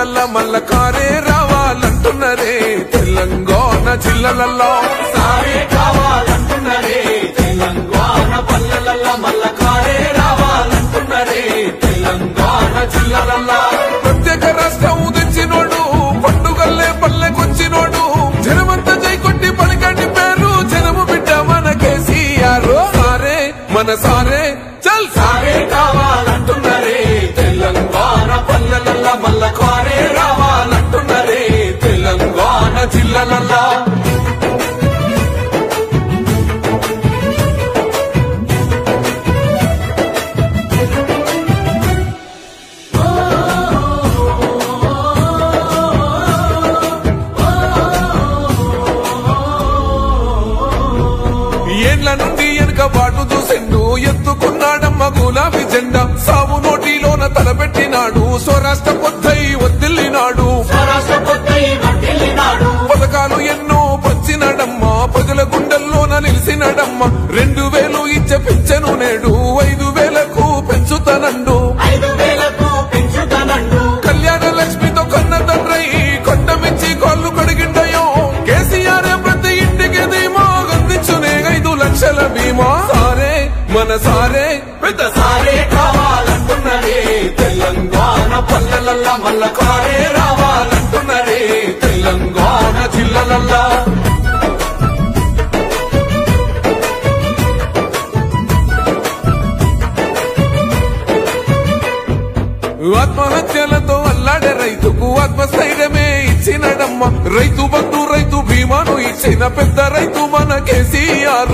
పల్లెలల్లా మల్ల కారే రావాలంటున్నరే తెలంగాణ జిల్లాలల్లో సారే కావాలంటున్నరే తెలంగాణ పల్లెలల్లా మల్ల కారే రావాలంటున్నరే తెలంగాణ జిల్లాలల్లా ప్రత్యేక రాష్ట్రం తెచ్చినోడు పండుగల్లే పల్లెకొచ్చినోడు జనమంతా జై కొట్టి పలికండి పేరు జనము బిడ్డ మన కేసీఆర్ సారే మన సారే చల్ సారే కావాలంటున్నరే తెలంగాణ పల్లెలల్లా మల్ల కారే రావాలంటున్నరే తెలంగాణ జిల్లాలల్లా ఏళ్ల నుండి వెనుక బాటు చూసిండు ఎత్తుకున్నాడమ్మ గులాబీ జెండా సాగు నోటిలోన తలపెట్టినాడు స్వరాష్ట్ర పొద్దై వదిలినాడు పథకాలు ఎన్నో పంచినాడమ్మ ప్రజల గుండెల్లోన నిలిచినాడమ్మ 2000 ఇచ్చే పింఛను నేడు 5000కు పెంచుతానండు కళ్యాణ లక్ష్మితో కన్న తండ్రై కొండమించి కాళ్ళు కడిగిండయో కేసీఆర్ ప్రతి ఇంటికి ధీమా అందించునే 5 లక్షల బీమా సారే మన సారే పెద్ద సారే కావాలంటున్నరే తెలంగాణ పల్లెలల్లా మల్ల కారే రావాలంటున్నరే తెలంగాణ జిల్లాలల్లా ఆత్మహత్యలతో అల్లాడే రైతుకు ఆత్మస్థైర్యమే ఇచ్చినడమ్మ రైతు బంధు రైతు బీమాను ఇచ్చిన పెద్ద రైతు మన కేసీఆర్